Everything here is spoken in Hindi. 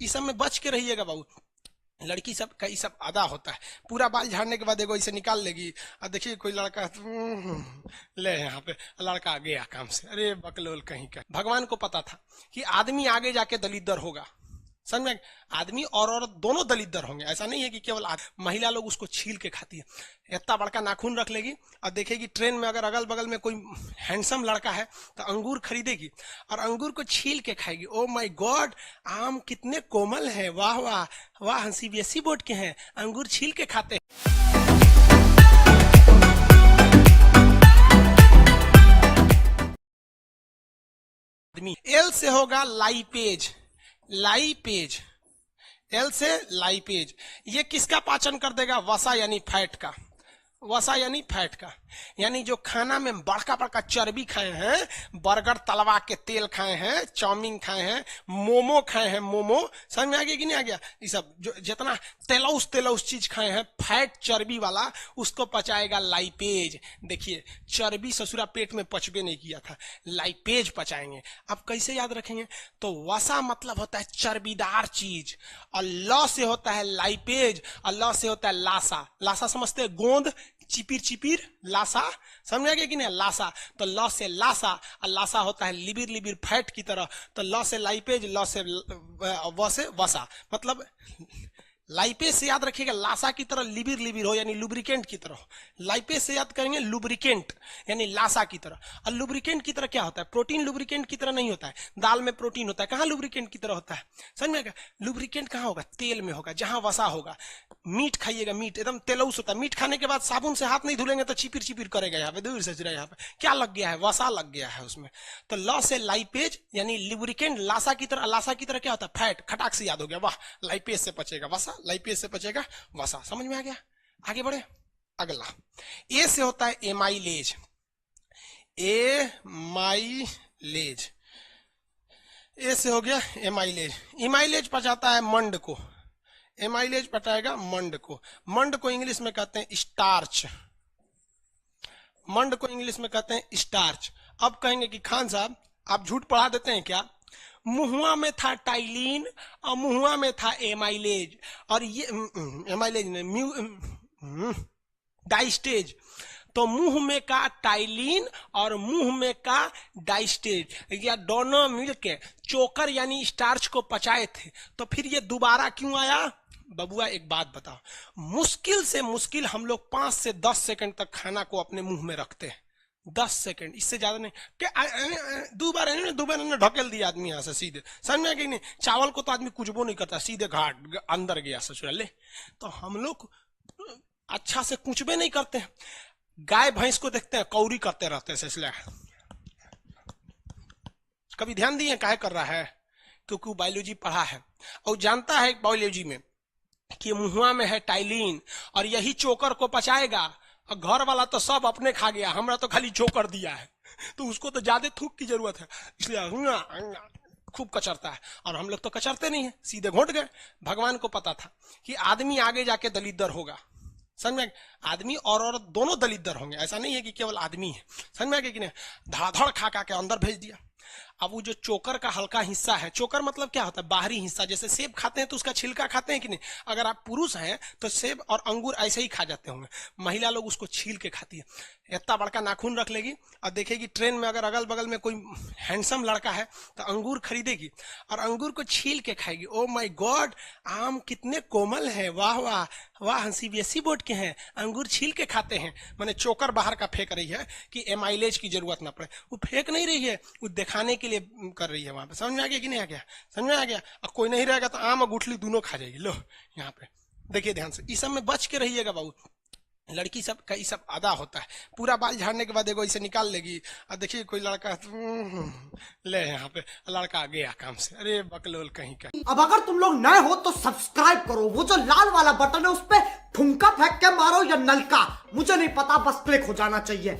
इस सब में बच के रहिएगा बाबू। लड़की सब का ये सब आदा होता है, पूरा बाल झाड़ने के बाद एगो इसे निकाल लेगी और देखिए कोई लड़का ले यहाँ पे लड़का आ गया काम से, अरे बकलोल कहीं का। भगवान को पता था कि आदमी आगे जाके दलिद्र होगा, समझ में, आदमी और औरत दोनों दलिद्र होंगे। ऐसा नहीं है कि केवल महिला लोग उसको छील के खाती है। इतना बड़का नाखून रख लेगी और देखेगी ट्रेन में अगर अगल बगल में कोई हैंडसम लड़का है तो अंगूर खरीदेगी और अंगूर को छील के खाएगी। ओ माय गॉड, आम कितने कोमल है, वाह वाह वाह, सीबीएसई बोर्ड के हैं, अंगूर छील के खाते हैं। एल से होगा लाइपेज, लाइपेज, एल से लाइपेज। ये किसका पाचन कर देगा? वसा यानी फैट का, वसा यानी फैट का, यानी जो खाना में बड़का बड़का चर्बी खाए हैं, बर्गर तलवा के तेल खाए हैं, चाउमीन खाए हैं, मोमो खाए हैं, मोमो, समझ में आ गया कि नहीं आ गया? ये सब जो जितना तेलौस तेलौस चीज खाए हैं फैट चर्बी वाला, उसको पचाएगा लाइपेज। देखिए चर्बी ससुरा पेट में पचबे नहीं किया था, लाइपेज पचाएंगे। अब कैसे याद रखेंगे? तो वसा मतलब होता है चर्बीदार चीज, और ल से होता है लाइपेज, और ल से होता है लासा। लासा समझते हैं? गोंद, चिपिर चिपिर, लासा, समझ आ गया कि नहीं? लासा, तो ल से लासा, और लासा होता है लिबिर लिबिर फैट की तरह। तो ल से लाइपेज, ल से व से वसा, मतलब लाइपेज से याद रखिएगा लासा की तरह लिबिर लिबिर हो, यानी लुब्रिकेंट की तरह। लाइपेज से याद करेंगे लुब्रिकेंट, यानी लासा की तरह। और लुब्रिकेंट की तरह क्या होता है? प्रोटीन लुब्रिकेंट की तरह नहीं होता है, दाल में प्रोटीन होता है, कहाँ लुब्रिकेंट की तरह होता है? समझ में आएगा? लुब्रिकेंट कहाँ होगा? तेल में होगा, जहां वसा होगा। मीट खाइएगा, मीट एकदम तेलौस होता है, मीट खाने के बाद साबुन से हाथ नहीं धुलेंगे तो चिपिर चिपिर करेगा, यहाँ पे दूर से जरा, यहाँ पे क्या लग गया है? वसा लग गया है उसमें। तो ल से लाइपेज यानी लुब्रिकेंट, लासा की तरह। लासा की तरह क्या होता है? फैट। खटाक से याद हो गया, वाह, लाइपेज से पचेगा वसा, लाइपेज से पचेगा वसा। समझ में आ गया? आगे बढ़े। अगला ए से होता है एमाइलेज, एमाइलेज, ए से हो गया एमाइलेज। एमाइलेज पचाता है मंड को, एमाइलेज पचाएगा मंड को। मंड को इंग्लिश में कहते हैं स्टार्च, मंड को इंग्लिश में कहते हैं स्टार्च। अब कहेंगे कि खान साहब आप झूठ पढ़ा देते हैं क्या? मुहुआ में था टाइलिन और मुहुआ में था एमाइलेज, और ये एमाइलेज ने डाइस्टेज। तो मुंह में का टाइलिन और मुंह में का डाइस्टेज, या दोनों मिलके चोकर यानी स्टार्च को पचाए थे। तो फिर ये दोबारा क्यों आया? बबुआ एक बात बताओ, मुश्किल से मुश्किल हम लोग 5 से 10 सेकंड तक खाना को अपने मुंह में रखते हैं, 10 सेकंड, इससे ज्यादा नहीं। दो बार ढकेल दिया आदमी यहाँ से सीधे, समझ में कि नहीं? चावल को तो आदमी कुछ वो नहीं करता, सीधे घाट अंदर गया ससुराले। तो हम लोग अच्छा से कुचबे नहीं करते हैं। गाय भैंस को देखते हैं कौरी करते रहते हैं, इसलिए कभी ध्यान दिए काहे कर रहा है? क्योंकि वो बायोलॉजी पढ़ा है और जानता है बायोलॉजी में कि मुहुआ में है टाइलिन और यही चोकर को पचाएगा। और घर वाला तो सब अपने खा गया, हमरा तो खाली चोकर दिया है, तो उसको तो ज्यादा थूक की जरूरत है, इसलिए खूब कचरता है। और हम लोग तो कचरते नहीं है, सीधे घोट गए। भगवान को पता था कि आदमी आगे जाके दलिद्र होगा, समझ में? आदमी और औरत दोनों दलिद्र होंगे। ऐसा नहीं है कि केवल आदमी है, समझ में आ गया कि नहीं? धड़ाधड़ खा खा के अंदर भेज दिया। अब वो जो चोकर का हल्का हिस्सा है, चोकर मतलब क्या होता है? बाहरी हिस्सा। जैसे सेब खाते हैं तो उसका छिलका खाते हैं कि नहीं? अगर आप पुरुष हैं तो सेब और अंगूर ऐसे ही खा जाते होंगे, महिला लोग उसको छील के खाती है। इतना बड़का नाखून रख लेगी और देखेगी ट्रेन में अगर अगल बगल में कोई हैंडसम लड़का है तो अंगूर खरीदेगी और अंगूर को छील के खाएगी। ओ माय गॉड, आम कितने कोमल है, वाह वाह वाह, सीबीएसई बोर्ड के हैं, अंगूर छील के खाते हैं। मैंने चोकर बाहर का फेंक रही है कि एमाइलेज की जरूरत ना पड़े। वो फेंक नहीं रही है, वो दिखाने के लिए कर रही है वहां पे। समझ में आ गया कि नहीं आ गया? समझ में आ गया? और कोई नहीं रहेगा तो आम और गुठली दोनों खा जाएगी। लो यहाँ पे देखिए ध्यान से, इस सब में बच के रहिएगा बाबू। लड़की सब का ये सब आदा होता है, पूरा बाल झाड़ने के बाद एगो इसे निकाल लेगी और देखिए कोई लड़का ले यहाँ पे लड़का आ गया काम से, अरे बकलोल कहीं का। अब अगर तुम लोग नए हो तो सब्सक्राइब करो, वो जो लाल वाला बटन है उस पे ठुमका फेंक के मारो या नलका, मुझे नहीं पता, बस क्लिक हो जाना चाहिए।